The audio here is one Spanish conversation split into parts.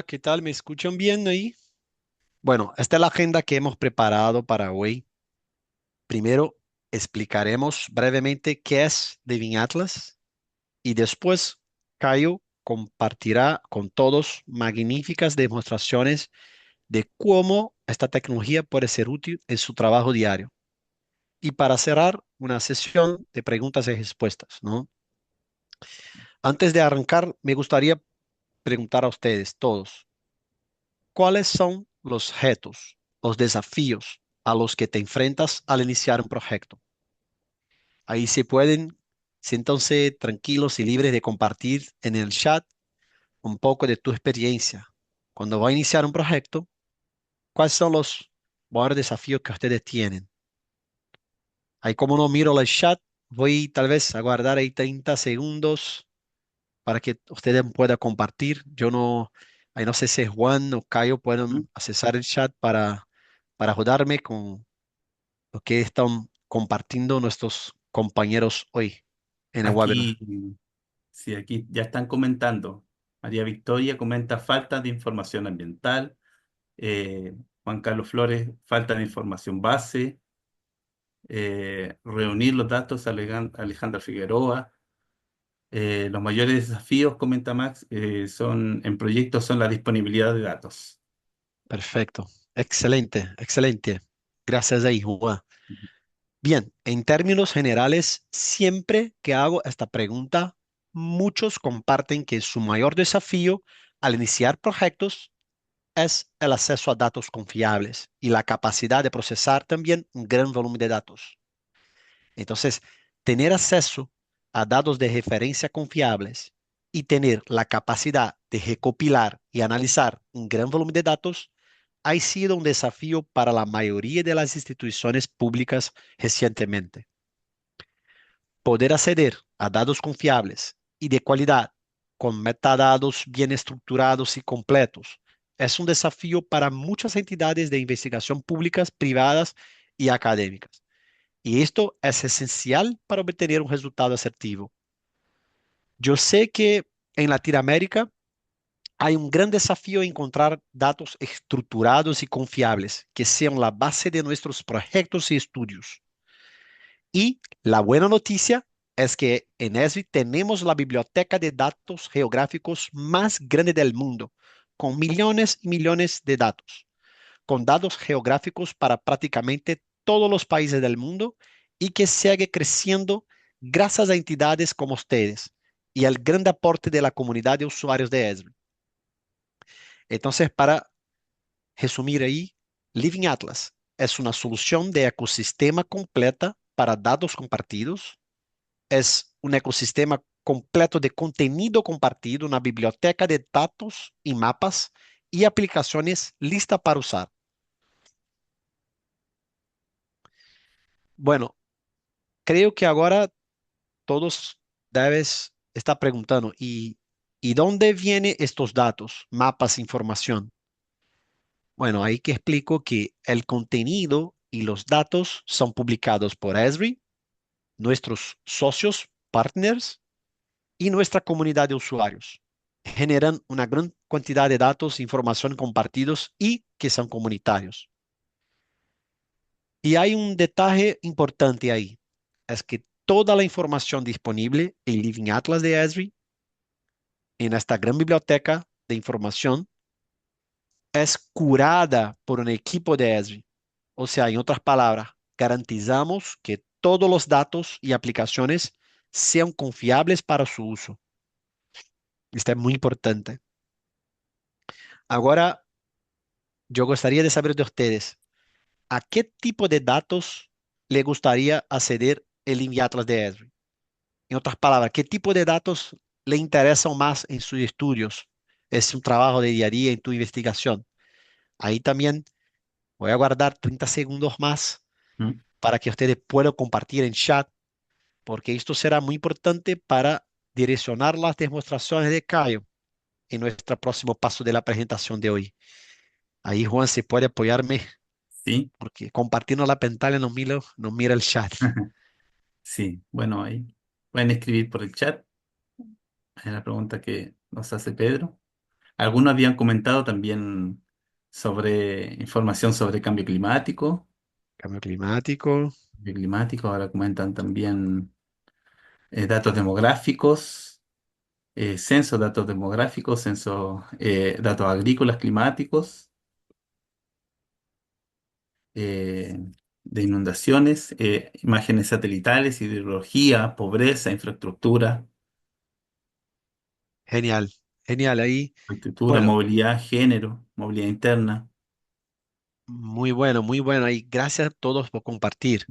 ¿Qué tal? ¿Me escuchan bien ahí? Bueno, esta es la agenda que hemos preparado para hoy. Primero, explicaremos brevemente qué es Living Atlas y después Caio compartirá con todos magníficas demostraciones de cómo esta tecnología puede ser útil en su trabajo diario. Y para cerrar, una sesión de preguntas y respuestas, ¿no? Antes de arrancar, me gustaría preguntar a ustedes todos. ¿Cuáles son los retos, los desafíos a los que te enfrentas al iniciar un proyecto? Ahí se pueden, siéntanse tranquilos y libres de compartir en el chat un poco de tu experiencia. Cuando va a iniciar un proyecto, ¿cuáles son los mayores desafíos que ustedes tienen? Ahí como no miro el chat, voy tal vez a guardar ahí 30 segundos para que ustedes puedan compartir. Yo no, ahí no sé si Juan o Cayo ¿Mm? pueden accesar el chat para ayudarme con lo que están compartiendo nuestros compañeros hoy en el webinar. Aquí, sí, aquí ya están comentando. María Victoria comenta falta de información ambiental. Juan Carlos Flores, falta de información base. Reunir los datos, Alejandra Figueroa. Los mayores desafíos, comenta Max, son en proyectos son la disponibilidad de datos. Perfecto. Excelente, excelente. Gracias ahí, Juan. Bien, en términos generales, siempre que hago esta pregunta, muchos comparten que su mayor desafío al iniciar proyectos es el acceso a datos confiables y la capacidad de procesar también un gran volumen de datos. Entonces, tener acceso a datos de referencia confiables y tener la capacidad de recopilar y analizar un gran volumen de datos ha sido un desafío para la mayoría de las instituciones públicas recientemente. Poder acceder a datos confiables y de calidad con metadatos bien estructurados y completos es un desafío para muchas entidades de investigación públicas, privadas y académicas. Y esto es esencial para obtener un resultado asertivo. Yo sé que en Latinoamérica hay un gran desafío en encontrar datos estructurados y confiables que sean la base de nuestros proyectos y estudios. Y la buena noticia es que en ESRI tenemos la biblioteca de datos geográficos más grande del mundo, con millones y millones de datos, con datos geográficos para prácticamente todos los países del mundo y que sigue creciendo gracias a entidades como ustedes y al gran aporte de la comunidad de usuarios de Esri. Entonces, para resumir ahí, Living Atlas es una solución de ecosistema completa para datos compartidos, es un ecosistema completo de contenido compartido, una biblioteca de datos y mapas y aplicaciones lista para usar. Bueno, creo que ahora todos debes estar preguntando, ¿y dónde vienen estos datos, mapas, información? Bueno, ahí que explico que el contenido y los datos son publicados por Esri, nuestros socios, partners y nuestra comunidad de usuarios. Generan una gran cantidad de datos e información compartidos y que son comunitarios. Y hay un detalle importante ahí, es que toda la información disponible en Living Atlas de Esri en esta gran biblioteca de información es curada por un equipo de Esri. O sea, en otras palabras, garantizamos que todos los datos y aplicaciones sean confiables para su uso. Esto es muy importante. Ahora, yo gustaría de saber de ustedes, ¿a qué tipo de datos le gustaría acceder el Atlas de Esri? En otras palabras, ¿qué tipo de datos le interesan más en sus estudios? Es un trabajo de día a día en tu investigación. Ahí también voy a guardar 30 segundos más ¿Mm? para que ustedes puedan compartir en chat, porque esto será muy importante para direccionar las demostraciones de Caio en nuestro próximo paso de la presentación de hoy. Ahí, Juan, se puede apoyarme, Sí, porque compartiendo la pantalla no mira el chat. sí. Bueno, ahí pueden escribir por el chat. Es la pregunta que nos hace Pedro. Algunos habían comentado también sobre información sobre Cambio climático. cambio climático, ahora comentan también datos demográficos, censo, datos demográficos, censo, datos agrícolas climáticos, eh, de inundaciones, imágenes satelitales, hidrología, pobreza, Genial, genial. Ahí, infraestructura, bueno, movilidad, género, movilidad interna. muy bueno, muy bueno. Ahí, gracias a todos por compartir.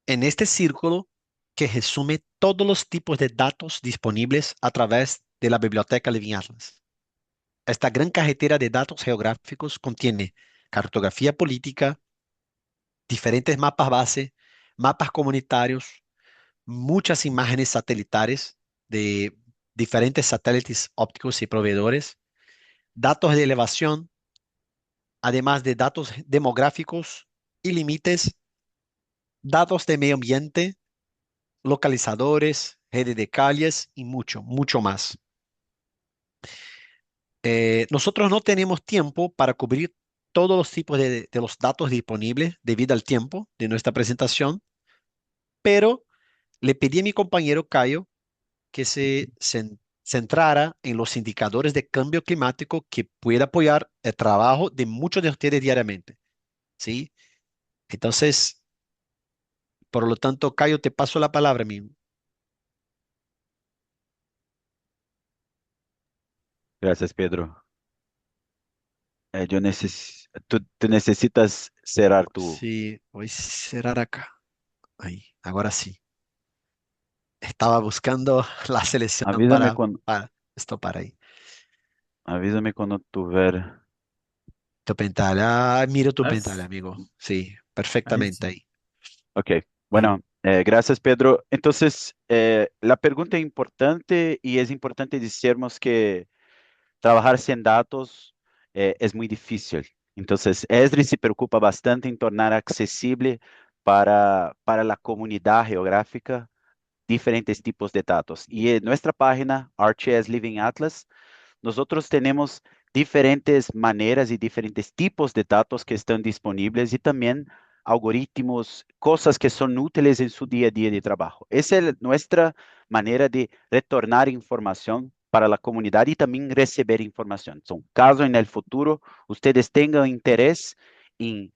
En este círculo que resume todos los tipos de datos disponibles a través de la biblioteca Living Atlas. Esta gran cajetera de datos geográficos contiene cartografía política, diferentes mapas base, mapas comunitarios, muchas imágenes satelitales de diferentes satélites ópticos y proveedores, datos de elevación, además de datos demográficos y límites, datos de medio ambiente, localizadores, redes de calles y mucho, mucho más. Nosotros no tenemos tiempo para cubrir todos los tipos de los datos disponibles debido al tiempo de nuestra presentación, pero le pedí a mi compañero Cayo que se centrara en los indicadores de cambio climático que pueda apoyar el trabajo de muchos de ustedes diariamente, ¿sí? Entonces, por lo tanto, Cayo, te paso la palabra, amigo. Gracias, Pedro. Tú necesitas cerrar Sí, voy a cerrar acá. Ahí, ahora sí. Estaba buscando la selección avísame cuando, para esto para ahí. avísame cuando tú ver. Tu pantalla. Ah, miro tu pantalla, ¿Estás? amigo. Sí, Ahí perfectamente sí. ahí. Ok, Ahí. bueno, gracias, Pedro. Entonces, la pregunta es importante y es importante decirnos que trabajar sin datos es muy difícil. Entonces, Esri se preocupa bastante en tornar accesible para la comunidad geográfica diferentes tipos de datos. Y en nuestra página, ArcGIS Living Atlas, nosotros tenemos diferentes maneras y diferentes tipos de datos que están disponibles y también algoritmos, cosas que son útiles en su día a día de trabajo. Esa es nuestra manera de retornar información para la comunidad y también recibir información. Son caso en el futuro ustedes tengan interés en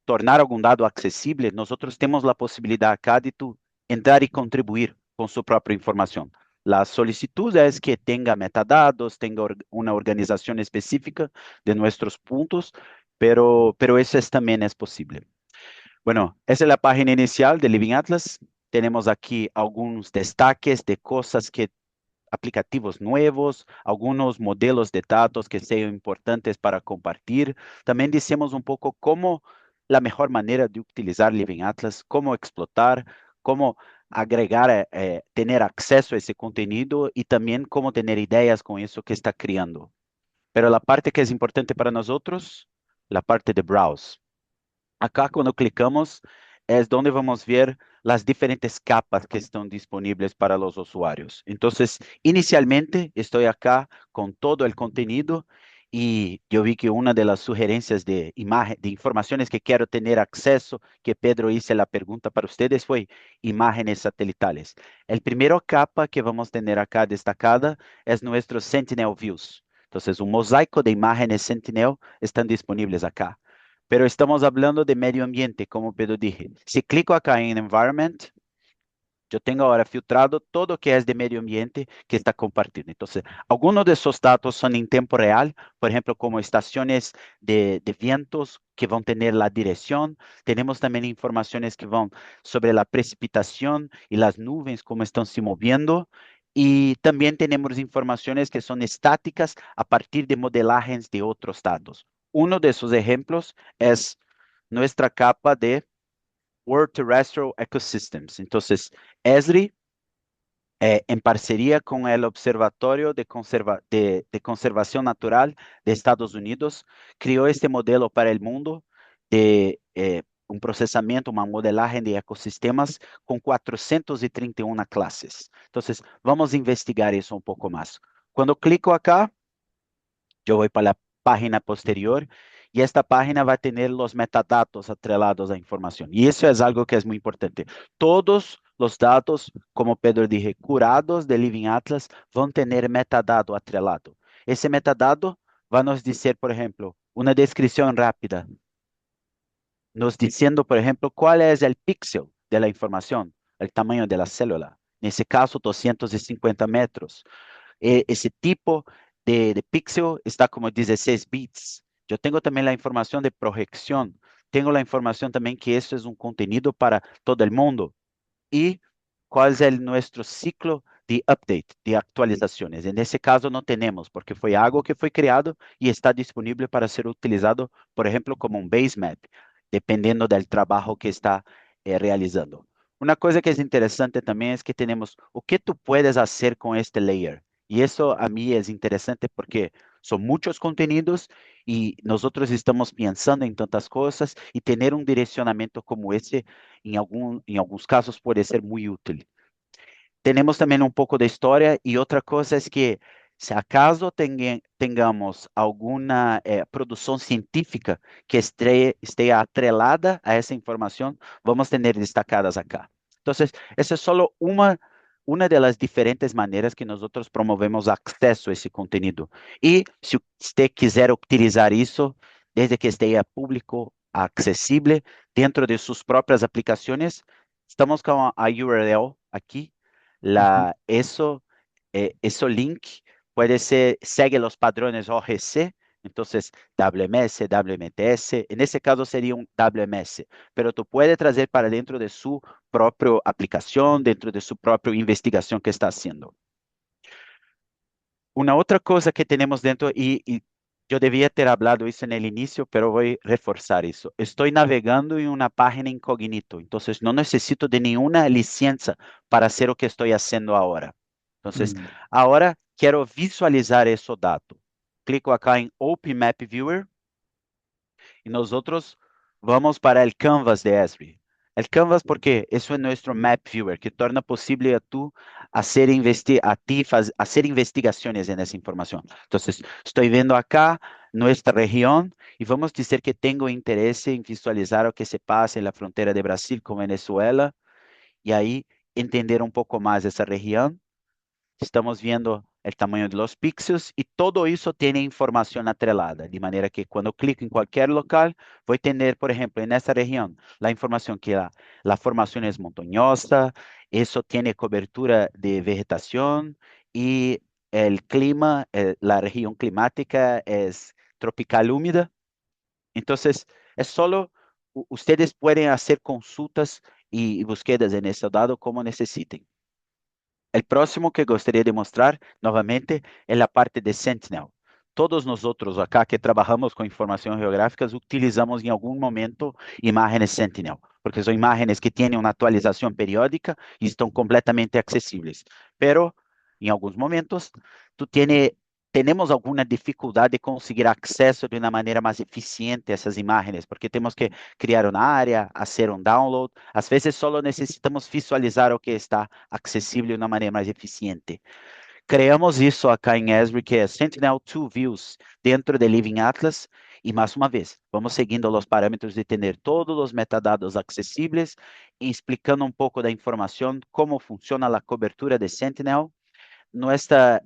tornar algum dado acessível, nós temos a possibilidade acá de tu entrar e contribuir com sua própria informação. A solicitud é que tenha metadados, tenha uma organização específica de nossos pontos, pero isso também é possível. Bueno, essa é a página inicial de Living Atlas. Temos aqui alguns destaques de coisas que aplicativos nuevos, algunos modelos de datos que sean importantes para compartir. También decimos un poco cómo la mejor manera de utilizar Living Atlas, cómo explotar, cómo agregar, tener acceso a ese contenido y también cómo tener ideas con eso que está creando. Pero la parte que es importante para nosotros, la parte de browse. Acá, quando clicamos, é onde vamos ver as diferentes capas que estão disponíveis para os usuários. Então, inicialmente, estou acá com todo o conteúdo e eu vi que uma das sugerências de de informações que quero ter acesso, que Pedro hice a pergunta para vocês, foi imagens satelitales. A primeira capa que vamos ter acá destacada é nosso Sentinel Views. Então, um mosaico de imagens Sentinel estão disponíveis acá. Pero estamos hablando de medio ambiente, como Pedro dije. Si clico acá en Environment, yo tengo ahora filtrado todo que es de medio ambiente que está compartido. Entonces, algunos de esos datos son en tiempo real, por ejemplo, como estaciones de vientos que van a tener la dirección. Tenemos también informaciones que van sobre la precipitación y las nubes, cómo están se moviendo. Y también tenemos informaciones que son estáticas a partir de modelajes de otros datos. Uno de esos ejemplos es nuestra capa de World Terrestrial Ecosystems. Entonces, ESRI, en parcería con el Observatorio de Conservación Natural de Estados Unidos, creó este modelo para el mundo de un procesamiento, una modelaje de ecosistemas con 431 clases. Entonces, vamos a investigar eso un poco más. Cuando clico acá, yo voy para la página posterior y esta página va a tener los metadatos atrelados a información. Y eso es algo que es muy importante. Todos los datos, como Pedro dije, curados de Living Atlas van a tener metadado atrelado. Ese metadado va a nos decir, por ejemplo, una descripción rápida, nos diciendo, por ejemplo, cuál es el píxel de la información, el tamaño de la célula. En ese caso, 250 metros. Ese tipo de píxel está como 16 bits. Yo tengo también la información de proyección. Tengo la información también que esto es un contenido para todo el mundo. Y cuál es nuestro ciclo de update, de actualizaciones. En ese caso no tenemos, porque fue algo que fue creado y está disponible para ser utilizado, por ejemplo, como un base map, dependiendo del trabajo que está realizando. Una cosa que es interesante también es que tenemos o qué tú puedes hacer con este layer. Y eso a mí es interesante porque son muchos contenidos y nosotros estamos pensando en tantas cosas y tener un direccionamiento como ese en algunos casos puede ser muy útil. Tenemos también un poco de historia y otra cosa es que si acaso tengamos alguna producción científica que esté atrelada a esa información, vamos a tener destacadas acá. Entonces, esa es solo una de las diferentes maneras que nosotros promovemos acceso a ese contenido. Y si usted quiser utilizar eso, desde que esté a público, accesible, dentro de sus propias aplicaciones, estamos con a URL aquí Ujú. eso link puede ser, sigue los patrones OGC, entonces WMS, WMTS, en ese caso sería un WMS, pero tú puedes traer para dentro de su propia aplicación, dentro de su propia investigación que está haciendo. Una otra cosa que tenemos dentro, y yo debía ter hablado eso en el inicio, pero voy a reforzar eso. Estoy navegando en una página incógnito, entonces no necesito de ninguna licencia para hacer lo que estoy haciendo ahora. Entonces, Mm. ahora quiero visualizar ese dato. Clico acá en Open Map Viewer y nosotros vamos para el Canvas de Esri. El Canvas porque eso es nuestro Map Viewer, que torna posible a tú hacer investigaciones en esa información. Entonces, estoy viendo acá nuestra región y vamos a decir que tengo interés en visualizar lo que se pasa en la frontera de Brasil con Venezuela y ahí entender un poco más esa región. Estamos viendo el tamaño de los píxeles y todo eso tiene información atrelada, de manera que cuando clico en cualquier local, voy a tener, por ejemplo, en esta región, la información que la formación es montañosa, eso tiene cobertura de vegetación y el clima, la región climática es tropical húmeda. Entonces, es solo, ustedes pueden hacer consultas y búsquedas en este dado como necesiten. El próximo que gostaria de mostrar novamente é a parte de Sentinel. Todos nós outros acá que trabalhamos com informações geográficas utilizamos em algum momento imagens Sentinel, porque são imagens que têm uma atualização periódica e estão completamente acessíveis. Pero em alguns momentos tu temos alguma dificuldade de conseguir acesso de uma maneira mais eficiente a essas imagens, porque temos que criar uma área, fazer um download. Às vezes só necessitamos visualizar o que está acessível de uma maneira mais eficiente. Criamos isso acá em Esri, que é Sentinel-2 Views, dentro de Living Atlas, e mais uma vez, vamos seguindo os parâmetros de ter todos os metadados acessíveis, e explicando um pouco da informação, como funciona a cobertura de Sentinel, nuestra,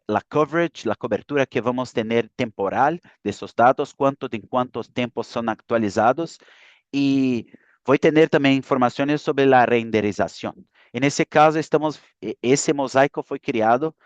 la coverage, la cobertura que vamos a tener temporal de esos datos, en cuántos tiempos son actualizados y voy a tener también informaciones sobre la renderización. En ese caso, ese mosaico fue creado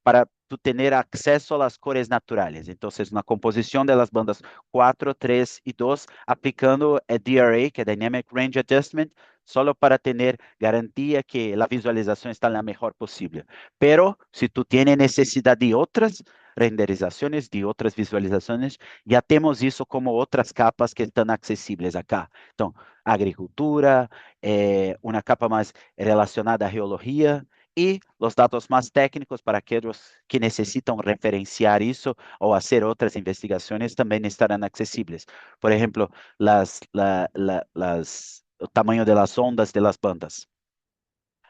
para tu tener acceso a las cores naturales. Entonces, una composición de las bandas 4, 3 y 2, aplicando el DRA, que es Dynamic Range Adjustment, solo para tener garantía que la visualización está la mejor posible. Pero si tú tienes necesidad de otras renderizaciones, de otras visualizaciones, ya tenemos eso como otras capas que están accesibles acá. Entonces, agricultura, una capa más relacionada a geología, e os dados mais técnicos para aqueles que necessitam referenciar isso ou fazer outras investigações também estarão acessíveis. Por exemplo, o tamanho das ondas das bandas.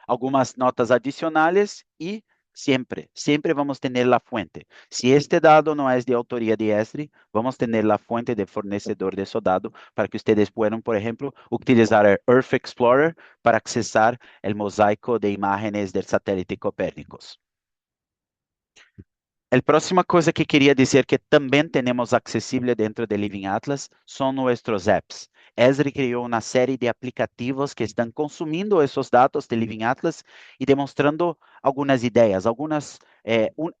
Algumas notas adicionais e siempre, siempre vamos a tener la fuente. Si este dado no es de autoría de Esri, vamos a tener la fuente de fornecedor de ese dado para que ustedes puedan, por ejemplo, utilizar el Earth Explorer para accesar el mosaico de imágenes del satélite Copérnicos. A próxima coisa que queria dizer que também temos acessível dentro do Living Atlas são nossos apps. Esri criou uma série de aplicativos que estão consumindo esses dados de Living Atlas e demonstrando algumas ideias, algumas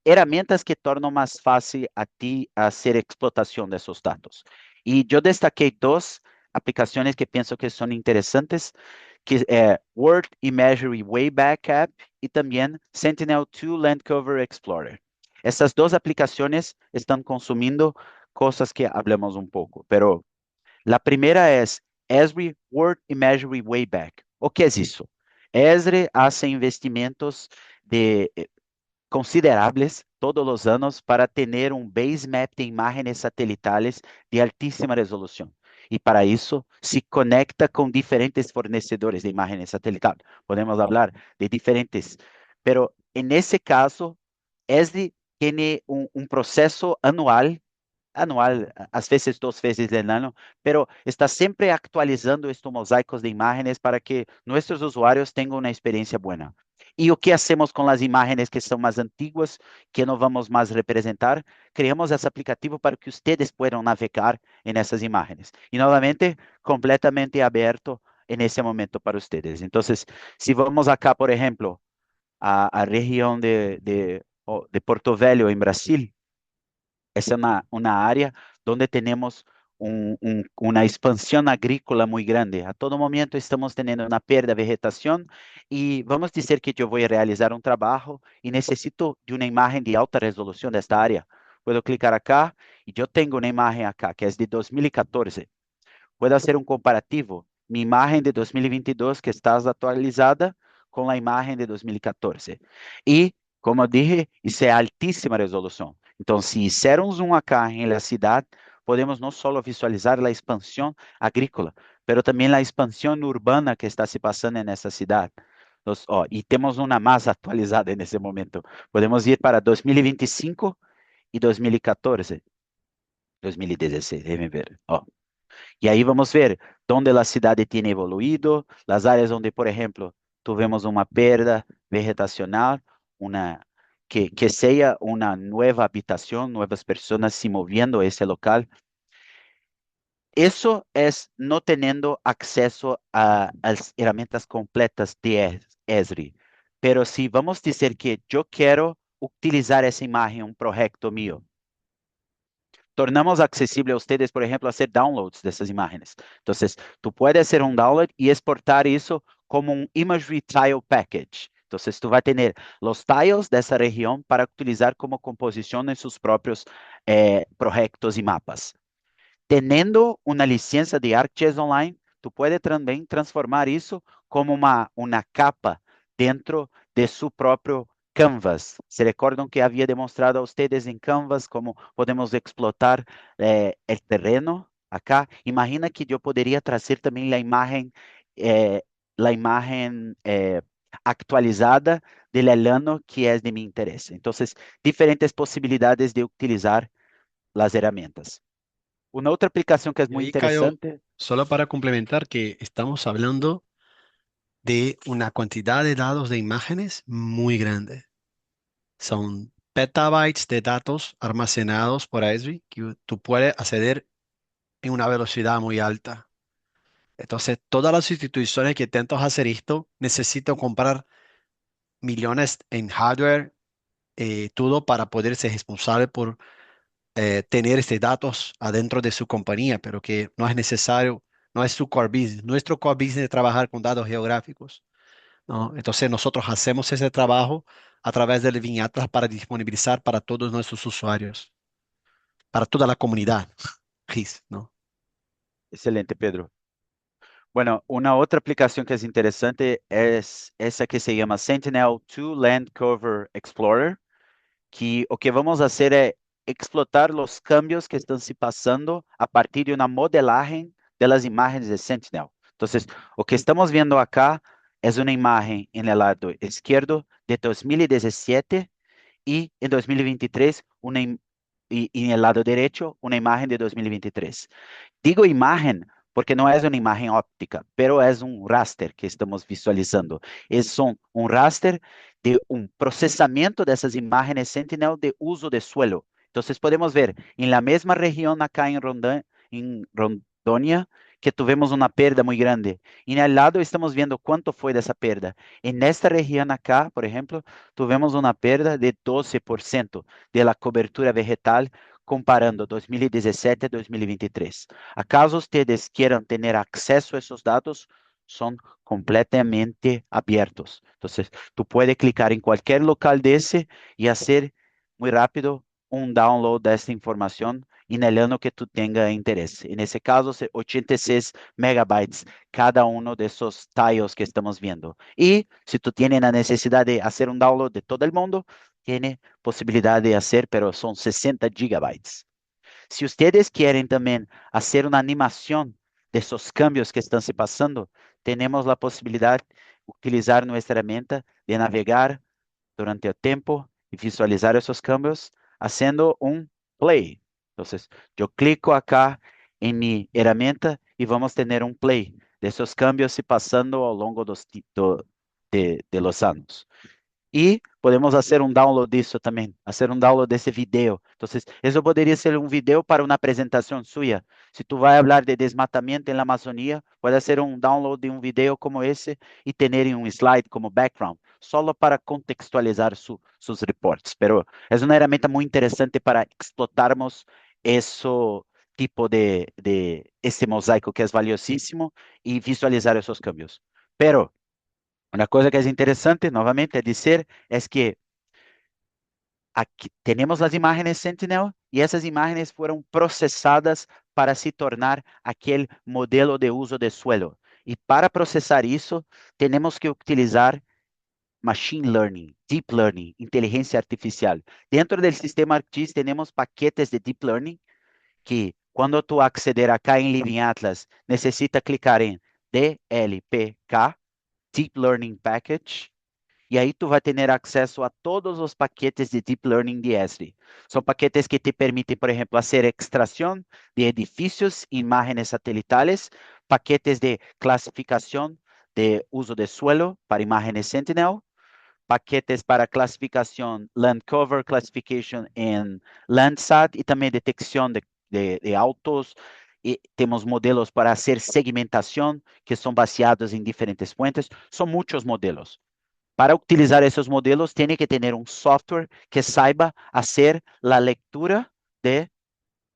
ferramentas que tornam mais fácil a ti fazer explotação desses dados. E eu destaquei duas aplicações que penso que são interessantes, que é Word Imagery Wayback App e também Sentinel-2 Land Cover Explorer. Essas duas aplicações estão consumindo coisas que hablamos um pouco, pero a primeira é Esri Word Imagery Wayback. O que é isso? Esri hace investimentos consideráveis todos os anos para ter um base map de imagens satelitales de altíssima resolução. E para isso se conecta com diferentes fornecedores de imagens satelitales. Podemos falar de diferentes, pero en ese caso, Esri tem um processo anual, às vezes 2 vezes no ano, pero está sempre atualizando estes mosaicos de imagens para que nossos usuários tenham uma experiência boa. E o que hacemos com as imagens que são mais antiguas, que não vamos mais representar? Criamos esse aplicativo para que vocês possam navegar nessas imagens. E, novamente, completamente aberto nesse momento para vocês. Então, se vamos acá, por exemplo, a região de Porto Velho, em Brasil, essa é uma área onde temos uma expansão agrícola muito grande. A todo momento estamos tendo uma perda de vegetação e vamos dizer que eu vou realizar um trabalho e necessito de uma imagem de alta resolução desta área. Puedo clicar acá e eu tenho uma imagem acá que é de 2014. Puedo fazer um comparativo. Minha imagem de 2022 que está atualizada com a imagem de 2014. E, como eu dije, isso é altíssima resolução. Então, se fizer um zoom acá em la cidade, podemos não só visualizar a expansão agrícola, mas também a expansão urbana que está se passando nessa cidade. E temos uma mais atualizada nesse momento. Podemos ir para 2025 e 2014. 2016, déjenme ver. E aí vamos ver onde a cidade tem evoluído, as áreas onde, por exemplo, tivemos uma perda vegetacional, que seja uma nova habitação, novas pessoas se movendo a esse local. Isso é não tendo acesso às ferramentas completas de Esri. Pero se vamos dizer que eu quero utilizar essa imagem em um projeto meu, tornamos acessível a vocês, por exemplo, fazer downloads dessas imagens. Então, tu pode fazer um download e exportar isso como um Imagery Tile Package. Então, tu vai ter os tiles dessa região para utilizar como composição em seus próprios projetos e mapas. Tendo uma licença de ArcGIS Online, tu pode também transformar isso como uma capa dentro de seu próprio Canvas. Se recordam que havia demonstrado a vocês em Canvas como podemos explotar o terreno acá? Imagina que eu poderia trazer também a imagem actualizada do ano que é de meu interesse. Então, diferentes possibilidades de utilizar as ferramentas. Una otra aplicación que es Y muy ahí, Cayo, interesante. solo para complementar que estamos hablando de una cantidad de datos de imágenes muy grande. Son petabytes de datos almacenados por Esri que tú puedes acceder en una velocidad muy alta. Entonces, todas las instituciones que intentan hacer esto necesitan comprar millones en hardware, todo para poder ser responsable por tener estos datos adentro de su compañía, pero que no es necesario, no es su core business. Nuestro core business es trabajar con datos geográficos, ¿no? Entonces, nosotros hacemos ese trabajo a través del Living Atlas para disponibilizar para todos nuestros usuarios, para toda la comunidad, GIS, ¿no? Excelente, Pedro. Bueno, una otra aplicación que es interesante es esa que se llama Sentinel-2 Land Cover Explorer, que o que vamos a hacer es explotar los cambios que están se pasando a partir de una modelaje de las imágenes de Sentinel. Entonces, o que estamos viendo acá es una imagen en el lado izquierdo de 2017 y en 2023 y en el lado derecho una imagen de 2023. Digo imagen porque no es una imagen óptica, pero es un raster que estamos visualizando. Es un raster de un procesamiento de esas imágenes Sentinel de uso de suelo. Entonces podemos ver en la misma región acá en Rondônia que tuvimos una pérdida muy grande. Y en el lado estamos viendo cuánto fue de esa pérdida. En esta región acá, por ejemplo, tuvimos una pérdida de 12% de la cobertura vegetal comparando 2017 a 2023. ¿Acaso ustedes quieran tener acceso a esos datos? Son completamente abiertos. Entonces, tú puedes clicar en cualquier local de ese y hacer muy rápido un download de esta información en el año que tú tengas interés. En ese caso, 86 megabytes cada uno de esos tiles que estamos viendo. Y si tú tienes la necesidad de hacer un download de todo el mundo, tiene posibilidad de hacer, pero son 60 gigabytes. Si ustedes quieren también hacer una animación de esos cambios que están se pasando, tenemos la posibilidad de utilizar nuestra herramienta de navegar durante el tiempo y visualizar esos cambios haciendo un play. Entonces, yo clico acá en mi herramienta y vamos a tener un play de esos cambios se pasando a lo largo de los años. Y podemos hacer un download disso también, hacer un download de ese video. Entonces, eso podría ser un video para una presentación suya. Si tú vas a hablar de desmatamiento en la Amazonía, puede hacer un download de un video como ese y tener un slide como background, solo para contextualizar sus reportes. Pero es una herramienta muy interesante para explotarmos eso tipo de ese mosaico que es valiosísimo y visualizar esos cambios. Pero una cosa que es interesante, nuevamente, decir es que aquí tenemos las imágenes Sentinel y esas imágenes fueron procesadas para se tornar aquel modelo de uso de suelo. Y para procesar eso, tenemos que utilizar Machine Learning, Deep Learning, inteligencia artificial. Dentro del sistema ArcGIS tenemos paquetes de Deep Learning que cuando tú acceder acá en Living Atlas, necesita clicar en DLPK, Deep Learning Package, e aí tu vai ter acesso a todos os paquetes de Deep Learning de Esri. São paquetes que te permitem, por exemplo, fazer extração de edifícios e imagens satelitales, paquetes de classificação de uso de suelo para imagens Sentinel, paquetes para classificação Land Cover Classification em Landsat e também detecção de autos. E temos modelos para fazer segmentação, que são baseados em diferentes fuentes. São muitos modelos. Para utilizar esos modelos, tiene que tener un software que saiba hacer la lectura de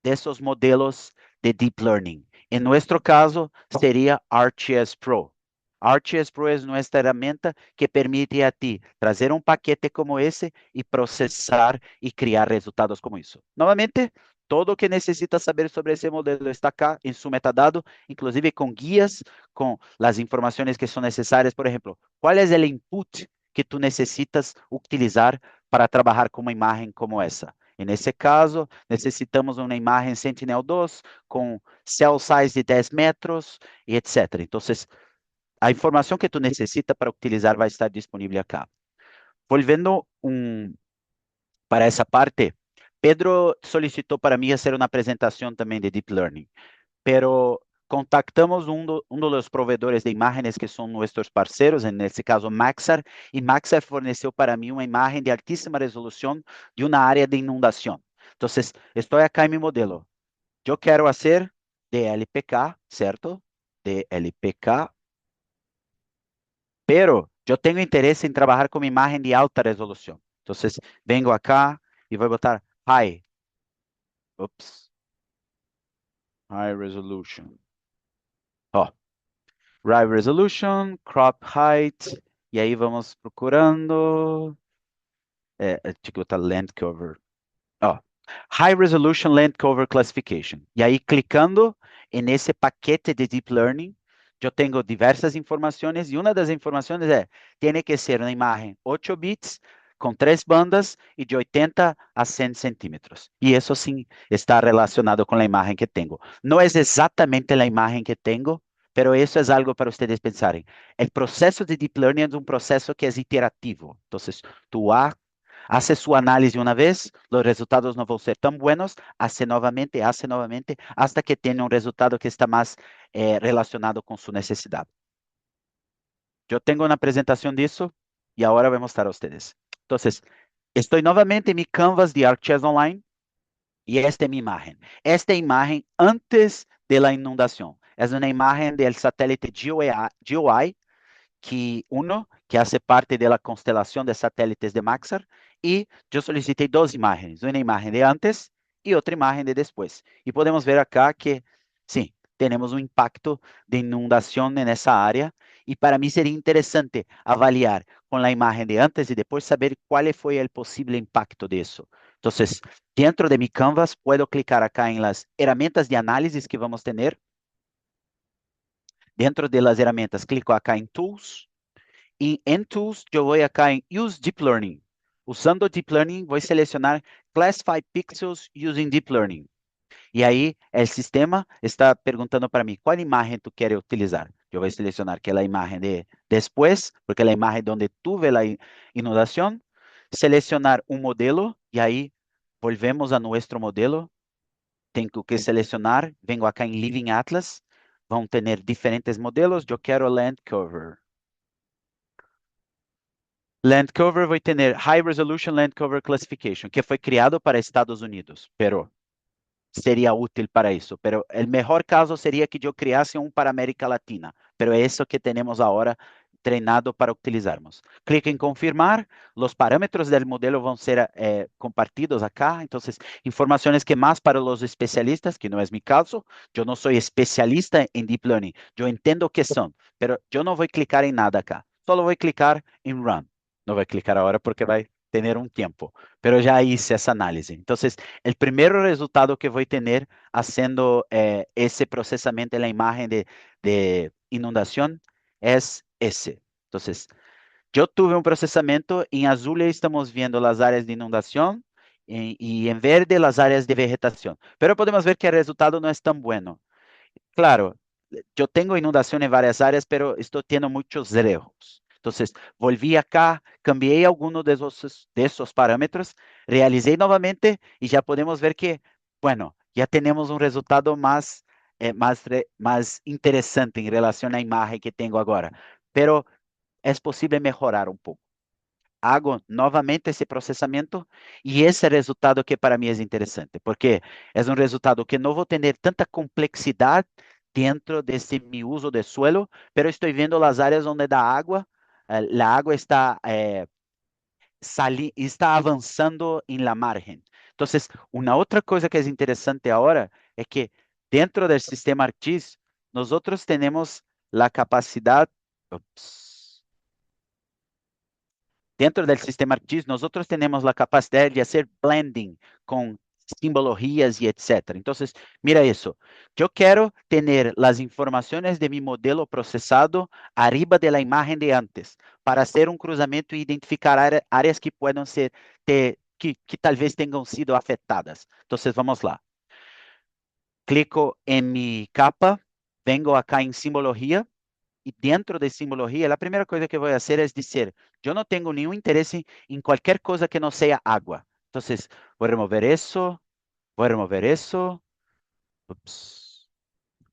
esos modelos de Deep Learning. En nuestro caso, sería ArcGIS Pro. ArcGIS Pro es nuestra herramienta que permite a ti trazer un paquete como ese y procesar y crear resultados como eso. Nuevamente, todo lo que necesitas saber sobre ese modelo está acá en su metadado, inclusive con guías, con las informaciones que son necesarias. Por ejemplo, ¿cuál es el input que tú necesitas utilizar para trabajar con una imagen como esa? En ese caso, necesitamos una imagen Sentinel-2 con cell size de 10 metros, y etc. Entonces, a información que tú necesitas para utilizar va a estar disponible acá. Volviendo para esa parte, Pedro solicitó para mí hacer una presentación también de Deep Learning, pero contactamos uno de los proveedores de imágenes que son nuestros parceros, en este caso Maxar, y Maxar forneció para mí una imagen de altísima resolución de una área de inundación. Entonces, estoy acá en mi modelo. Yo quiero hacer DLPK, ¿cierto? DLPK, pero yo tengo interés en trabajar con imagen de alta resolución. Entonces, vengo acá y voy a botar High. Ups. High Resolution. Oh, High Resolution, Crop Height. E aí vamos procurando. Tinha que botar Land Cover. Oh, High Resolution Land Cover Classification. E aí, clicando nesse paquete de Deep Learning, eu tenho diversas informações, e uma das informações tem que ser uma imagem 8 bits, com 3 bandas e de 80 a 100 centímetros. E isso sim está relacionado com a imagem que tenho. Não é exatamente a imagem que tenho, pero eso es algo para ustedes pensarem. El proceso de Deep Learning es un proceso que es iterativo. Entonces, tú haces su análisis una vez, los resultados no van a ser tan buenos, hace novamente, hasta que tenga un resultado que está más relacionado con su necesidad. Yo tengo una presentación de eso y ahora voy a mostrar a ustedes. Entonces, estoy nuevamente en mi canvas de ArcGIS Online y esta es mi imagen. Esta imagen antes de la inundación. Es una imagen del satélite GOI que hace parte de la constelación de satélites de Maxar, y yo solicité dos imágenes, una imagen de antes y otra imagen de después. Y podemos ver acá que sí, tenemos un impacto de inundación en esa área, y para mí sería interesante avaliar con la imagen de antes y después saber cuál fue el posible impacto de eso. Entonces, dentro de mi Canvas, puedo clicar acá en las herramientas de análisis que vamos a tener. Dentro de las herramientas, clico acá en Tools. Y en Tools, yo voy acá en Use Deep Learning. Usando Deep Learning, voy a seleccionar Classify Pixels Using Deep Learning. Y ahí el sistema está preguntando para mí, ¿cuál imagen tú quieres utilizar? Yo voy a seleccionar que es la imagen de después, porque es la imagen donde tuve la inundación. Seleccionar un modelo y ahí volvemos a nuestro modelo. Tengo que seleccionar, vengo acá en Living Atlas. Vão ter diferentes modelos. Yo quiero Land Cover. Land Cover vai ter High Resolution Land Cover Classification, que foi criado para Estados Unidos, pero seria útil para isso. Pero o melhor caso seria que eu criasse um para América Latina, pero é isso que temos agora treinado para utilizarmos. Clique em confirmar, os parâmetros do modelo vão ser compartidos acá, então informações que mais para os especialistas, que não é meu caso, eu não sou especialista em Deep Learning, eu entendo o que são, pero eu não vou clicar em nada acá, só vou clicar em Run. Não vou clicar agora porque vai ter um tempo, pero já hice essa análise. Então, o primeiro resultado que vou ter haciendo esse processamento da imagem de inundação é esse. Então, eu tuve um processamento, em azul estamos vendo as áreas de inundação e em verde as áreas de vegetação. Pero podemos ver que o resultado não é tão bueno. Claro, yo tengo inundación en varias áreas, pero estoy teniendo muchos errores. Entonces, volví acá, cambié algunos de esos parámetros, realicé nuevamente y ya podemos ver que, bueno, ya tenemos un resultado más interesante en relación a la imagen que tengo ahora. Pero es posible mejorar un poco. Hago novamente esse processamento e esse é o resultado que para mim é interessante, porque é um resultado que não vou ter tanta complexidade dentro desse meu uso de suelo, pero estou vendo as áreas onde da água, a água está está avançando em la margem. Então, uma outra coisa que é interessante agora é que dentro do sistema ArcGIS, nós outros temos a capacidade. Ups. Dentro del sistema ArcGIS, nosotros tenemos la capacidad de hacer blending con simbologías y etcétera. Entonces, mira eso. Yo quiero tener las informaciones de mi modelo procesado arriba de la imagen de antes para hacer un cruzamiento e identificar áreas que puedan ser, que tal vez tengan sido afectadas. Entonces, vamos lá. Clico en mi capa, vengo acá en simbología. E dentro de simbología, a primeira coisa que vou fazer é dizer, eu não tenho nenhum interesse em qualquer coisa que não seja água. Então, vou remover isso, vou remover isso, ups,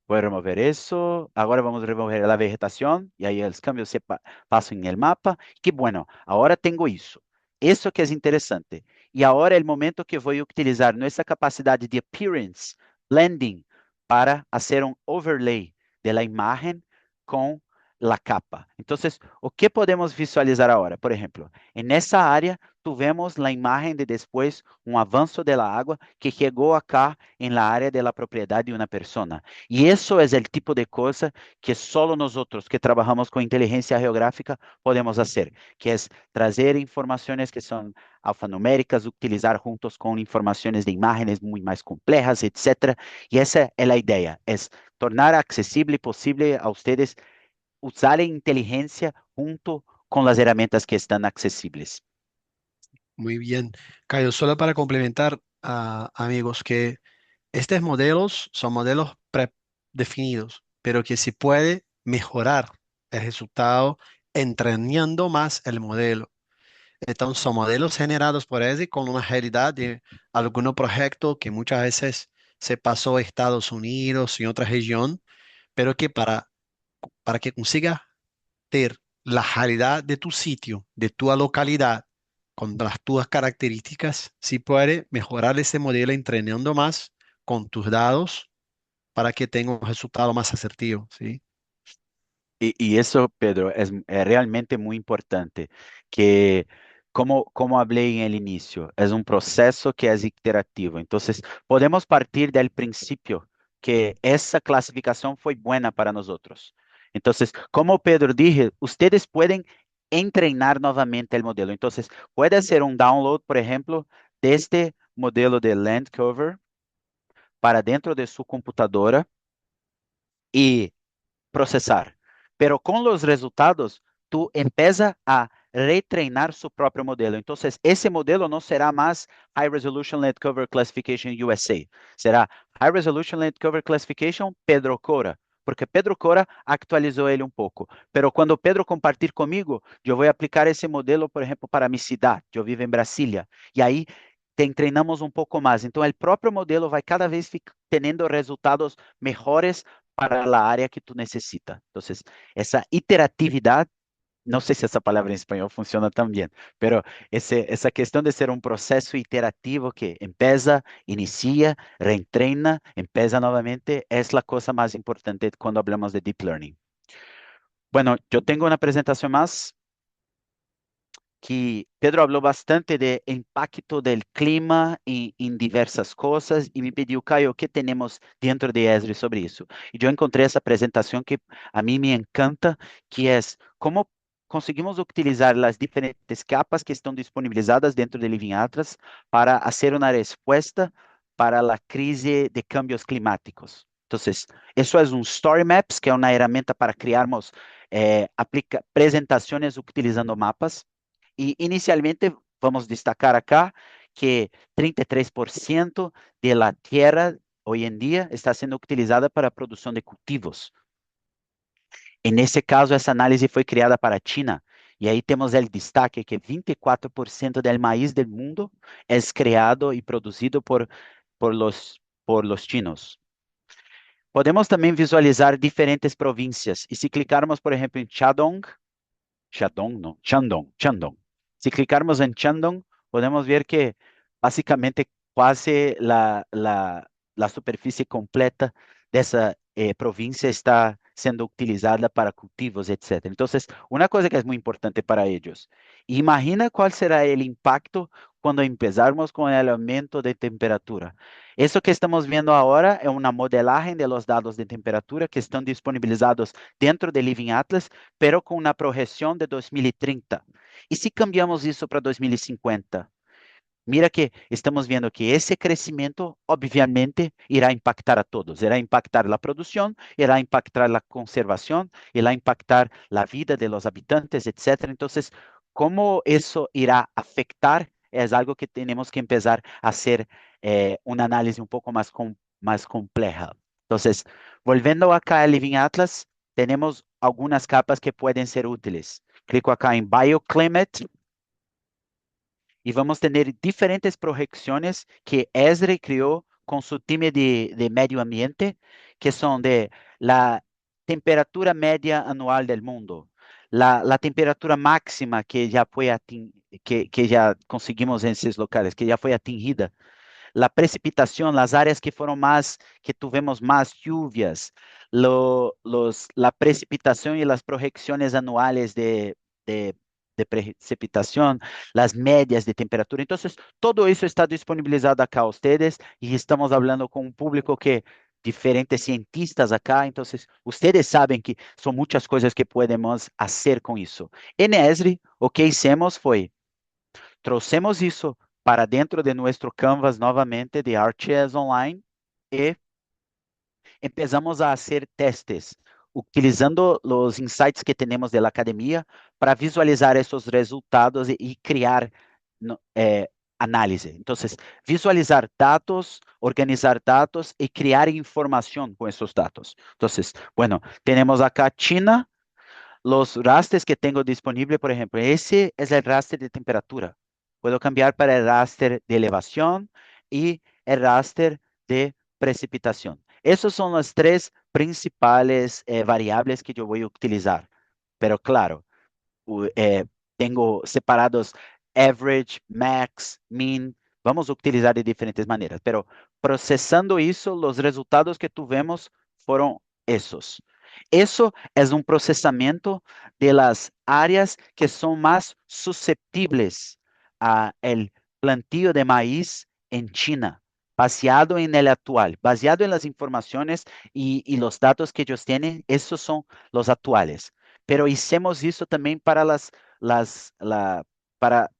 vou remover isso. Agora vamos remover a vegetação, e aí os cambios se passam no mapa. Que bueno, agora tenho isso. Isso que é interessante. E agora é o momento que vou utilizar nossa capacidade de appearance, blending, para fazer um overlay da imagem com la capa. Entonces, o que podemos visualizar agora? Por exemplo, nessa área, tivemos a imagem de depois, um avanço da água que chegou acá na área da propriedade de uma pessoa. E isso é o tipo de coisa que só nós outros que trabalhamos com inteligência geográfica podemos fazer, que é trazer informações que são alfanuméricas, utilizar juntos com informações de imagens muito mais complexas, etc. E essa é a ideia, é tornar acessível e possível a vocês usar inteligencia junto con las herramientas que están accesibles. Muy bien. Cayo, solo para complementar, amigos, que estos modelos son modelos predefinidos. pero que se puede mejorar el resultado entrenando más el modelo. Entonces, son modelos generados por ESRI con una realidad de algún proyecto que muchas veces se pasó a Estados Unidos y en otra región, pero que para que consiga ter la realidad de tu sitio, de tu localidad, con las tus características, sí puede mejorar ese modelo entrenando más con tus datos para que tenga un resultado más asertivo, ¿sí? Y eso, Pedro, es realmente muy importante, que como hablé en el inicio, es un proceso que es iterativo. Entonces, podemos partir del principio que esa clasificación fue buena para nosotros. Entonces, como Pedro dije, ustedes pueden entrenar nuevamente el modelo. Entonces, puede hacer un download, por ejemplo, de este modelo de Land Cover para dentro de su computadora y procesar. Pero con los resultados, tú empiezas a retreinar su propio modelo. Entonces, ese modelo no será más High Resolution Land Cover Classification USA. Será High Resolution Land Cover Classification Pedro Cora. Porque Pedro Cora actualizó ele um pouco. Pero quando Pedro compartilhar comigo, eu vou aplicar esse modelo, por exemplo, para minha cidade. Eu vivo em Brasília. E aí treinamos um pouco mais. Então, o próprio modelo vai cada vez tendo resultados melhores para a área que tu necessita. Então, essa iteratividade, não sei se essa palavra em espanhol funciona tão bem, mas essa questão de ser um processo iterativo que empieza, inicia, reentreina, empieza novamente, é a coisa mais importante quando hablamos de deep learning. Bueno, eu tenho uma apresentação mais que Pedro falou bastante de impacto del clima em diversas coisas e me pediu, Caio, o que temos dentro de Esri sobre isso? E eu encontrei essa apresentação que a mim me encanta, que é como conseguimos utilizar as diferentes capas que estão disponibilizadas dentro de Living Atlas para fazer uma resposta para a crise de cambios climáticos. Então, isso é um Story Maps, que é uma ferramenta para criarmos apresentações utilizando mapas. E inicialmente vamos destacar acá que 33% de la tierra hoy en día está siendo utilizada para producción de cultivos. En ese caso, esa análise foi criada para China. E aí temos o destaque que 24% del maíz del mundo es creado y produzido por los chinos. Podemos também visualizar diferentes províncias. E se clicarmos, por exemplo, em Shandong. Si clicarmos en Shandong, podemos ver que básicamente quase la superfície completa de esa provincia está siendo utilizada para cultivos, etc. Entonces, una cosa que es muy importante para ellos, imagina cuál será el impacto cuando empezarmos con el aumento de temperatura. Eso que estamos viendo ahora es una modelaje de los datos de temperatura que están disponibilizados dentro de Living Atlas, pero com uma projeção de 2030. E se cambiamos isso para 2050? Mira que estamos vendo que esse crescimento, obviamente, irá impactar a todos. Irá impactar a produção, irá impactar a conservação, irá impactar a vida de los habitantes, etc. Então, como isso irá afetar é algo que temos que começar a hacer uma análise um pouco mais compleja. Então, voltando acá a Living Atlas, temos algumas capas que podem ser úteis. Clico acá em Bioclimate e vamos ter diferentes projeções que Esri criou com seu time de meio ambiente, que são de la temperatura média anual do mundo, la temperatura máxima que já foi que já conseguimos em esses locais, que já foi atingida, la precipitación, las áreas que fueron más, que tuvimos más lluvias, la precipitación y las proyecciones anuales de precipitación, las medias de temperatura. Entonces, todo eso está disponibilizado acá a ustedes y estamos hablando con un público que diferentes cientistas acá, entonces ustedes saben que son muchas cosas que podemos hacer con eso. En Esri, o que hicimos fue trouxemos isso para dentro de nosso Canvas novamente de ArcGIS Online e empezamos a fazer testes, utilizando os insights que temos da academia para visualizar esses resultados e criar análise. Entonces, visualizar datos, organizar datos y crear información con esos datos. Entonces, bueno, tenemos acá China, los rasters que tengo disponible, por ejemplo, ese es el raster de temperatura. Puedo cambiar para el raster de elevación y el raster de precipitación. Esos son las tres principales variables que yo voy a utilizar. Pero claro, tengo separados average, max, mean. Vamos a utilizar de diferentes maneiras, pero processando isso, os resultados que tivemos foram esses. Isso é um processamento de las áreas que são mais susceptíveis a el plantio de maíz en China, baseado en el actual, baseado en las informaciones y los datos que ellos tienen, esos son los actuales. Pero hicimos isso também para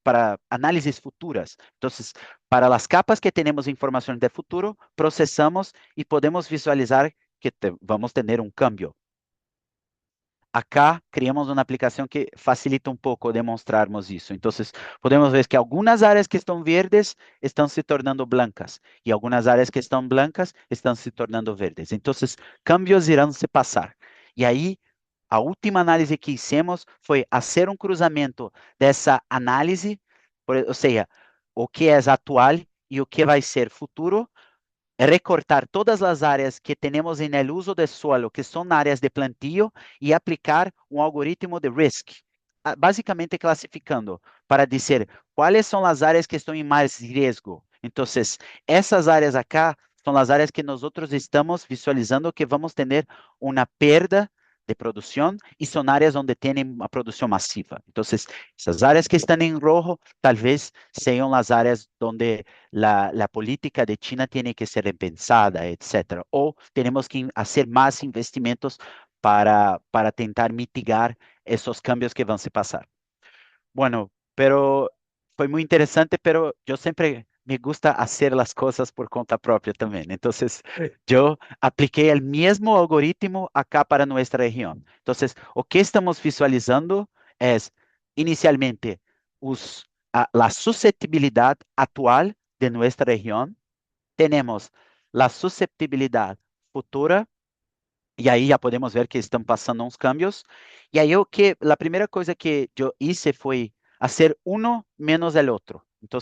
para análises futuras. Entonces, para las capas que tenemos información de futuro, procesamos y podemos visualizar que vamos a tener un cambio. Acá criamos uma aplicação que facilita um pouco demonstrarmos isso. Então, podemos ver que algumas áreas que estão verdes estão se tornando blancas e algumas áreas que estão blancas estão se tornando verdes. Então, cambios irão se passar. E aí, a última análise que hicimos foi fazer um cruzamento dessa análise, ou seja, o que é atual e o que vai ser futuro, recortar todas as áreas que temos em el uso de solo, que são áreas de plantio, e aplicar um algoritmo de risk, basicamente classificando para dizer quais são as áreas que estão em mais risco. Então, essas áreas acá são as áreas que nós estamos visualizando que vamos ter uma perda de produção e são áreas onde tem a produção massiva. Então, essas áreas que estão em rojo, talvez sejam as áreas onde la política de China tiene que ser repensada, etcétera. O tenemos que hacer más investimentos para tentar mitigar esos cambios que van a pasar. Bueno, pero fue muy interesante, pero yo siempre me gusta hacer las cosas por cuenta propia también. Entonces, yo apliqué el mismo algoritmo acá para nuestra región. Entonces, lo que estamos visualizando es inicialmente la susceptibilidad actual de nuestra región, tenemos la susceptibilidad futura, e aí já podemos ver que estão passando uns cambios. E aí a primeira coisa que eu hice foi fazer uno menos el outro. Então,